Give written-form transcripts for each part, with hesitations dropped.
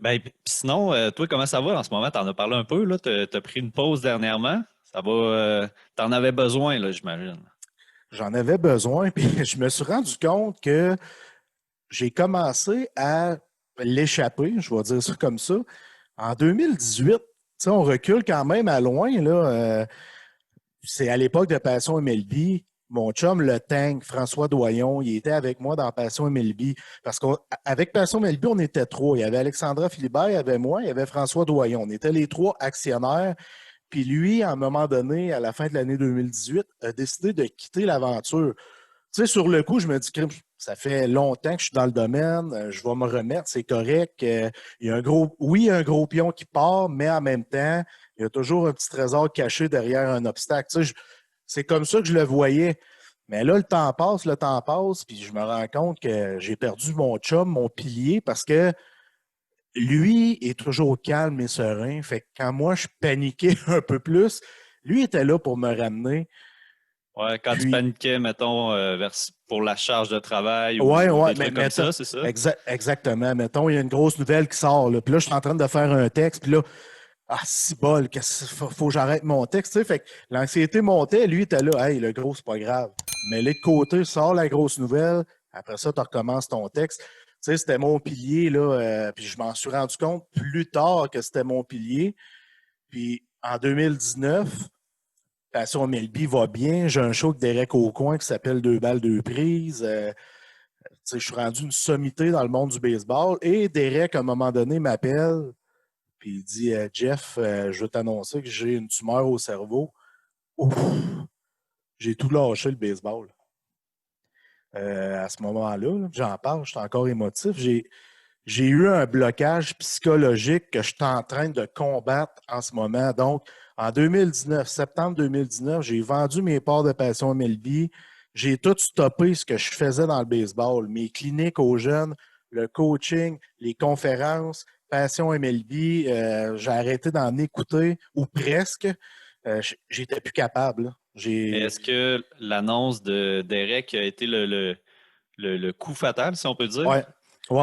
Ben, puis sinon, toi, comment ça va en ce moment? T'en as parlé un peu, là. T'as pris une pause dernièrement. Ça va. T'en avais besoin, là, j'imagine. J'en avais besoin, puis je me suis rendu compte que j'ai commencé à l'échapper, je vais dire ça comme ça. En 2018, tu sais, on recule quand même à loin, là. C'est à l'époque de Passion MLB. Mon chum, le Tank, François Doyon, il était avec moi dans Passion MLB. Parce qu'avec Passion MLB, on était trois. Il y avait Alexandra Philibert, il y avait moi, il y avait François Doyon. On était les trois actionnaires. Puis lui, à un moment donné, à la fin de l'année 2018, a décidé de quitter l'aventure. Tu sais, sur le coup, je me dis, crime, ça fait longtemps que je suis dans le domaine, je vais me remettre, c'est correct. Il y a un gros, oui, il y a un gros pion qui part, mais en même temps, il y a toujours un petit trésor caché derrière un obstacle. Tu sais, c'est comme ça que je le voyais. Mais là, le temps passe, puis je me rends compte que j'ai perdu mon chum, mon pilier, parce que lui est toujours calme et serein. Fait que quand moi, je paniquais un peu plus, lui était là pour me ramener. Ouais, quand tu Puis, paniquais, mettons, pour la charge de travail ouais, ou ouais, des mais trucs comme mettons, ça, c'est ça? exactement. Mettons, il y a une grosse nouvelle qui sort, là. Puis là, je suis en train de faire un texte, puis là, ah, si bol, faut que j'arrête mon texte, tu sais. Fait que l'anxiété montait, lui était là, hey, le gros, c'est pas grave. Mais les de côté, sors la grosse nouvelle, après ça, tu recommences ton texte. Tu sais, c'était mon pilier, là, puis je m'en suis rendu compte plus tard que c'était mon pilier. Puis en 2019, Passion MLB va bien. J'ai un show avec Derek Aucoin qui s'appelle Deux balles, deux prises. Je suis rendu une sommité dans le monde du baseball. Et Derek, à un moment donné, m'appelle. Puis il dit Jeff, je veux t'annoncer que j'ai une tumeur au cerveau. Ouf, j'ai tout lâché le baseball. À ce moment-là, là, j'en parle, je suis encore émotif. J'ai eu un blocage psychologique que je suis en train de combattre en ce moment. Donc, en 2019, septembre 2019, j'ai vendu mes parts de Passion MLB. J'ai tout stoppé ce que je faisais dans le baseball, mes cliniques aux jeunes, le coaching, les conférences, Passion MLB. J'ai arrêté d'en écouter, ou presque. J'étais plus capable, là. Mais J'ai. est-ce que l'annonce de d'Eric a été le coup fatal, si on peut dire? Ouais,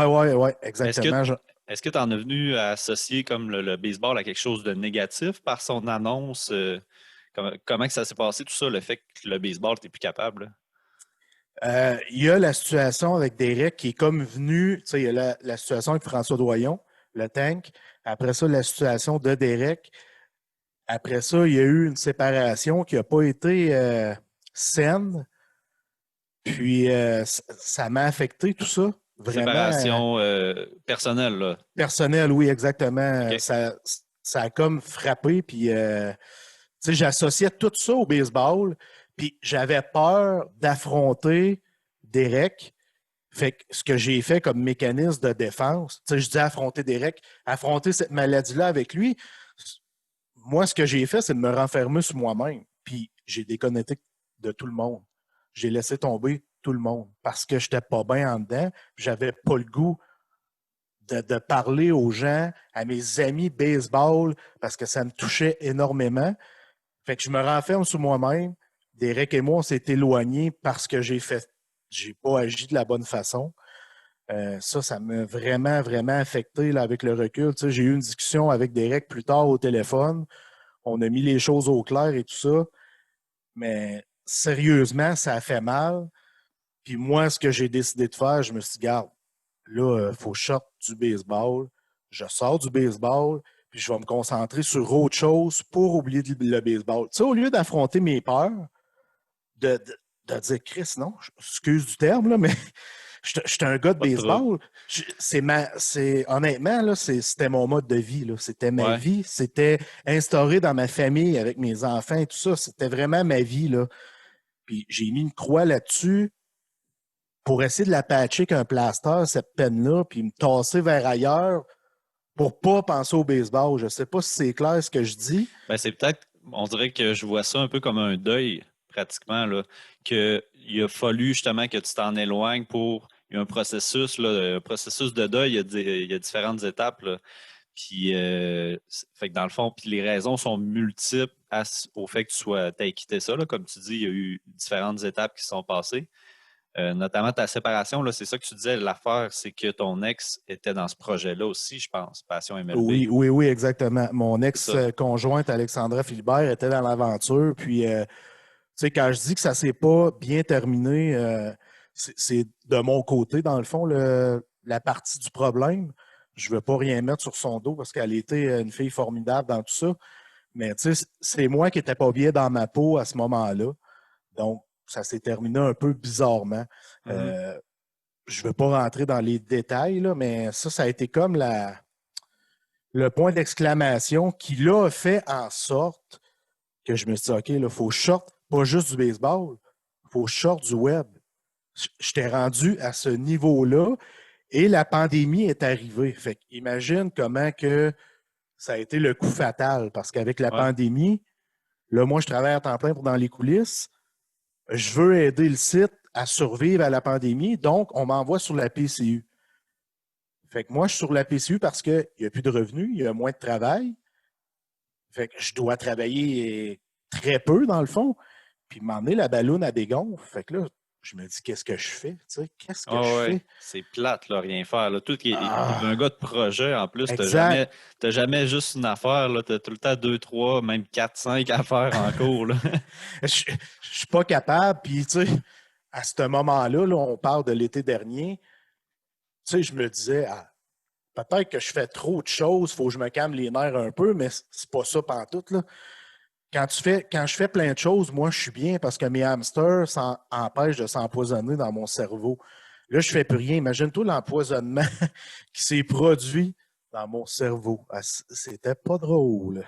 ouais, Est-ce que exactement. est-ce que tu en es venu à associer comme le baseball à quelque chose de négatif par son annonce? Comment que ça s'est passé tout ça, le fait que le baseball, t'es plus capable? Là? Il y a la situation avec Derek qui est comme venu, tu sais, il y a la situation avec François Doyon, le tank. Après ça, la situation de Derek. Après ça, il y a eu une séparation qui n'a pas été saine. Puis, ça m'a affecté tout ça. Vraiment Séparation personnelle, là. personnel, oui, exactement. OK. Ça a comme frappé. Puis, tu sais, j'associais tout ça au baseball. Puis, j'avais peur d'affronter Derek. Fait que ce que j'ai fait comme mécanisme de défense, tu sais, je dis affronter Derek, affronter cette maladie-là avec lui, moi, ce que j'ai fait, c'est de me renfermer sur moi-même. Puis j'ai déconnecté de tout le monde. J'ai laissé tomber tout le monde parce que je n'étais pas bien en dedans. J'avais pas le goût de parler aux gens, à mes amis baseball, parce que ça me touchait énormément. Fait que je me renferme sur moi-même. Derek et moi, on s'est éloignés parce que j'ai pas agi de la bonne façon. Ça m'a vraiment, vraiment affecté là, avec le recul. Tu sais, j'ai eu une discussion avec Derek plus tard au téléphone. On a mis les choses au clair et tout ça. Mais sérieusement, ça a fait mal. Puis moi, ce que j'ai décidé de faire, je me suis dit, garde, là, il faut que je sorte du baseball. Je sors du baseball, puis je vais me concentrer sur autre chose pour oublier le baseball. Tu sais, au lieu d'affronter mes peurs, de, de, de dire, Chris, non, excuse du terme, là, mais j'étais un gars de Pas de trouble. baseball. Honnêtement, là, c'était mon mode de vie. Là. C'était ma Ouais. vie. C'était instauré dans ma famille avec mes enfants et tout ça. C'était vraiment ma vie. Là. Puis j'ai mis une croix là-dessus pour essayer de la patcher avec un plaster, cette peine-là, puis me tasser vers ailleurs pour pas penser au baseball. Je sais pas si c'est clair ce que je dis. Ben, c'est peut-être, on dirait que je vois ça un peu comme un deuil, pratiquement, là, qu'il a fallu justement que tu t'en éloignes pour. Il y a un processus, là, un processus de deuil, il y a différentes étapes, là. Puis, fait que dans le fond, puis les raisons sont multiples au fait que tu t'aies quitté ça, là. Comme tu dis, il y a eu différentes étapes qui se sont passées. Notamment ta séparation, là, c'est ça que tu disais, l'affaire, c'est que ton ex était dans ce projet-là aussi, je pense, Passion MLB. Oui, oui, oui, exactement. Mon C'est ça. ex-conjointe, Alexandra Philibert, était dans l'aventure. Puis, tu sais, quand je dis que ça s'est pas bien terminé, c'est de mon côté, dans le fond, la partie du problème. Je veux pas rien mettre sur son dos parce qu'elle était une fille formidable dans tout ça. Mais tu sais, c'est moi qui n'étais pas bien dans ma peau à ce moment-là. Donc, ça s'est terminé un peu bizarrement. Mhm. Je ne veux pas rentrer dans les détails, là, mais ça a été comme le point d'exclamation qui l'a fait en sorte que je me suis dit, OK, il faut que je sorte pas juste du baseball, il faut que je sorte du web. Je t'ai rendu à ce niveau-là et la pandémie est arrivée. Fait imagine comment que ça a été le coup fatal parce qu'avec la Ouais. pandémie, là, moi, je travaille à temps plein pour dans les coulisses. Je veux aider le site à survivre à la pandémie, donc on m'envoie sur la PCU. Fait que moi, je suis sur la PCU parce qu'il n'y a plus de revenus, il y a moins de travail. Fait que je dois travailler très peu, dans le fond. Puis m'emmener la balloune à dégonfle. Fait que là, je me dis, qu'est-ce que je fais? Tu sais, qu'est-ce que je Ah ouais, fais? c'est plate, là, rien faire. Là. Tout qui est un Ah, gars de projet, en plus, exact. t'as jamais juste une affaire, là. T'as tout le temps deux, trois, même quatre, cinq affaires en cours, là. Je ne suis pas capable. Puis, tu sais, à ce moment-là, là, on parle de l'été dernier, tu sais, je me disais, ah, peut-être que je fais trop de choses, il faut que je me calme les nerfs un peu, mais c'est pas ça pantoute, là. Quand je fais plein de choses, moi, je suis bien parce que mes hamsters empêchent de s'empoisonner dans mon cerveau. Là, je ne fais plus rien. Imagine-toi l'empoisonnement qui s'est produit dans mon cerveau. Ah, c'était pas drôle.